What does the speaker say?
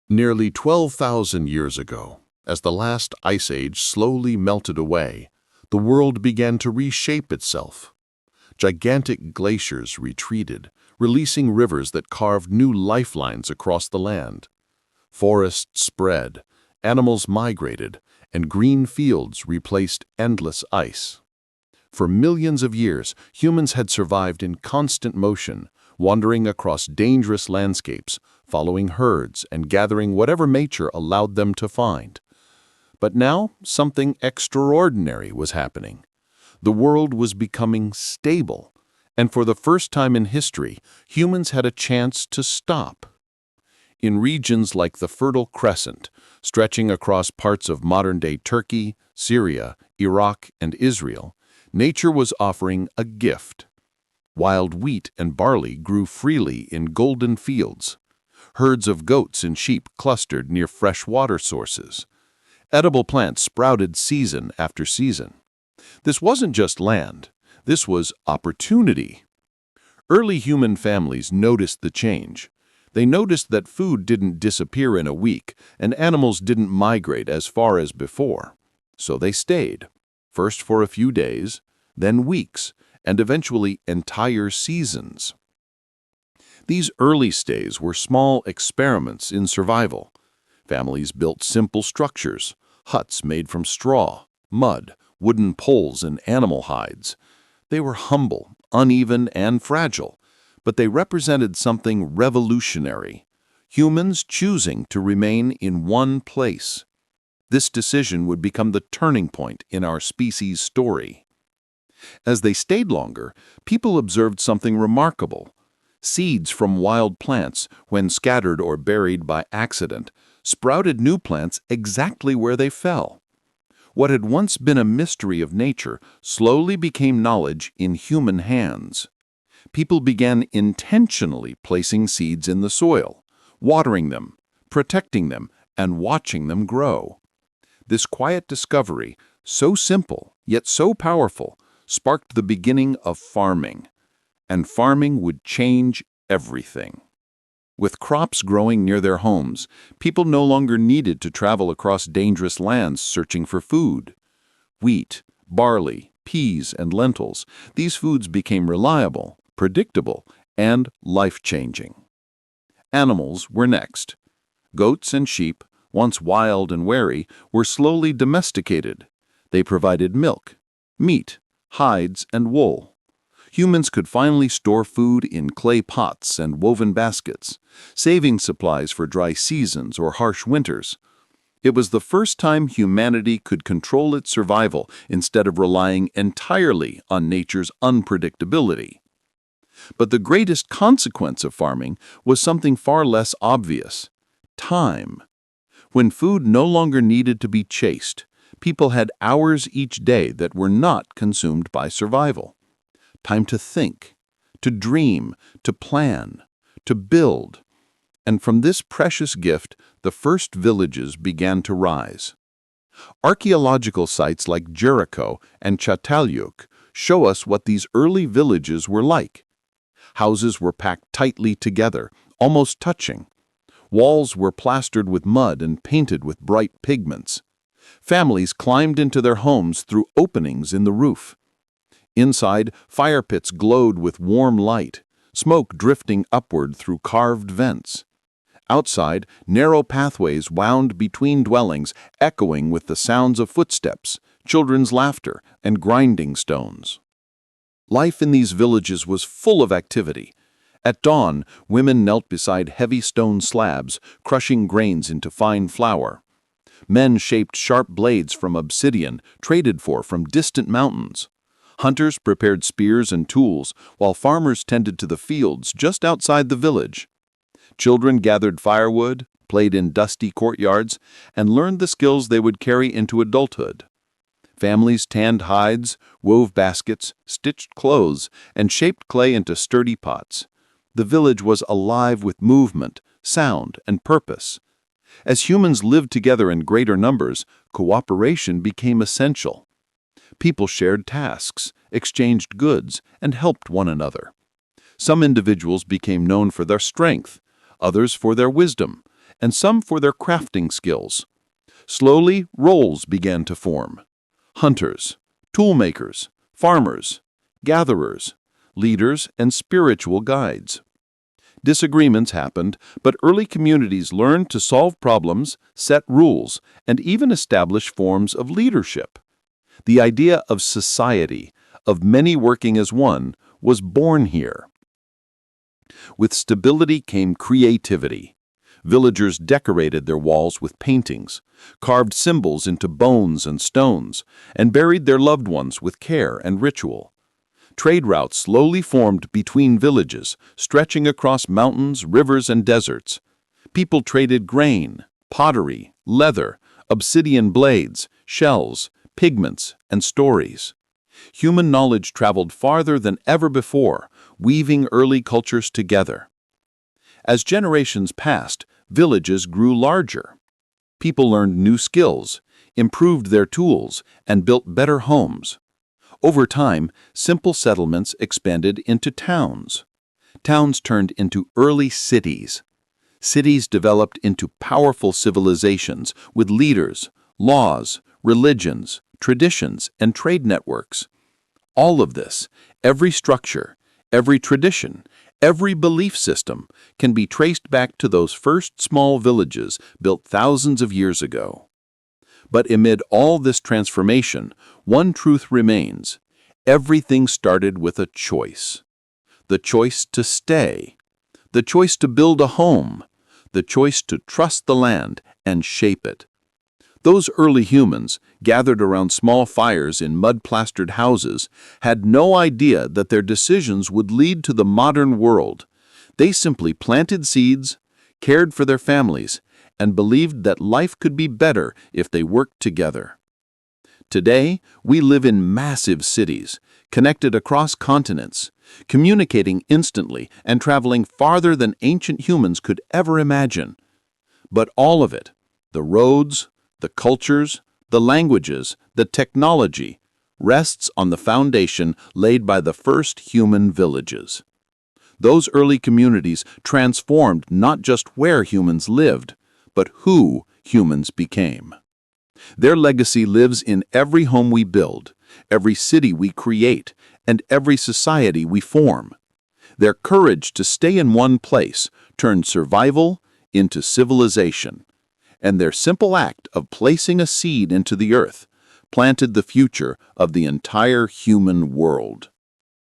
Nearly 12,000 years ago, as the last ice age slowly melted away, the world began to reshape itself. Gigantic glaciers retreated, releasing rivers that carved new lifelines across the land. Forests spread, animals migrated, and green fields replaced endless ice. For millions of years, humans had survived in constant motion, wandering across dangerous landscapes, following herds, and gathering whatever nature allowed them to find. But now, something extraordinary was happening. The world was becoming stable, and for the first time in history, humans had a chance to stop. In regions like the Fertile Crescent, stretching across parts of modern-day Turkey, Syria, Iraq, and Israel, nature was offering a gift. Wild wheat and barley grew freely in golden fields. Herds of goats and sheep clustered near fresh water sources. Edible plants sprouted season after season. This wasn't just land. This was opportunity. Early human families noticed the change. They noticed that food didn't disappear in a week, and animals didn't migrate as far as before. So they stayed, first for a few days, then weeks, and eventually entire seasons. These early stays were small experiments in survival. Families built simple structures, huts made from straw, mud, wooden poles, and animal hides. They were humble, uneven, and fragile, but they represented something revolutionary: humans choosing to remain in one place. This decision would become the turning point in our species' story. As they stayed longer, people observed something remarkable. Seeds from wild plants, when scattered or buried by accident, sprouted new plants exactly where they fell. What had once been a mystery of nature slowly became knowledge in human hands. People began intentionally placing seeds in the soil, watering them, protecting them, and watching them grow. This quiet discovery, so simple yet so powerful, sparked the beginning of farming. And farming would change everything. With crops growing near their homes, people no longer needed to travel across dangerous lands searching for food. Wheat, barley, peas, and lentils, these foods became reliable, predictable, and life-changing. Animals were next. Goats and sheep, once wild and wary, were slowly domesticated. They provided milk, meat, hides, and wool. Humans could finally store food in clay pots and woven baskets, saving supplies for dry seasons or harsh winters. It was the first time humanity could control its survival instead of relying entirely on nature's unpredictability. But the greatest consequence of farming was something far less obvious: time. When food no longer needed to be chased, people had hours each day that were not consumed by survival. Time to think, to dream, to plan, to build. And from this precious gift, the first villages began to rise. Archaeological sites like Jericho and Çatalhöyük show us what these early villages were like. Houses were packed tightly together, almost touching. Walls were plastered with mud and painted with bright pigments. Families climbed into their homes through openings in the roof. Inside, fire pits glowed with warm light, smoke drifting upward through carved vents. Outside, narrow pathways wound between dwellings, echoing with the sounds of footsteps, children's laughter, and grinding stones. Life in these villages was full of activity. At dawn, women knelt beside heavy stone slabs, crushing grains into fine flour. Men shaped sharp blades from obsidian, traded for from distant mountains. Hunters prepared spears and tools, while farmers tended to the fields just outside the village. Children gathered firewood, played in dusty courtyards, and learned the skills they would carry into adulthood. Families tanned hides, wove baskets, stitched clothes, and shaped clay into sturdy pots. The village was alive with movement, sound, and purpose. As humans lived together in greater numbers, cooperation became essential. People shared tasks, exchanged goods, and helped one another. Some individuals became known for their strength, others for their wisdom, and some for their crafting skills. Slowly, roles began to form. Hunters, toolmakers, farmers, gatherers, leaders, and spiritual guides. Disagreements happened, but early communities learned to solve problems, set rules, and even establish forms of leadership. The idea of society, of many working as one, was born here. With stability came creativity. Villagers decorated their walls with paintings, carved symbols into bones and stones, and buried their loved ones with care and ritual. Trade routes slowly formed between villages, stretching across mountains, rivers, and deserts. People traded grain, pottery, leather, obsidian blades, shells, pigments, and stories. Human knowledge traveled farther than ever before, weaving early cultures together. As generations passed, villages grew larger. People learned new skills, improved their tools, and built better homes. Over time, simple settlements expanded into towns. Towns turned into early cities. Cities developed into powerful civilizations with leaders, laws, religions, traditions, and trade networks. All of this, every structure, every tradition, every belief system, can be traced back to those first small villages built thousands of years ago. But amid all this transformation, one truth remains. Everything started with a choice. The choice to stay. The choice to build a home. The choice to trust the land and shape it. Those early humans, gathered around small fires in mud-plastered houses, had no idea that their decisions would lead to the modern world. They simply planted seeds, cared for their families, and believed that life could be better if they worked together. Today, we live in massive cities, connected across continents, communicating instantly and traveling farther than ancient humans could ever imagine. But all of it, the roads, the cultures, the languages, the technology, rests on the foundation laid by the first human villages. Those early communities transformed not just where humans lived, but who humans became. Their legacy lives in every home we build, every city we create, and every society we form. Their courage to stay in one place turned survival into civilization, and their simple act of placing a seed into the earth planted the future of the entire human world.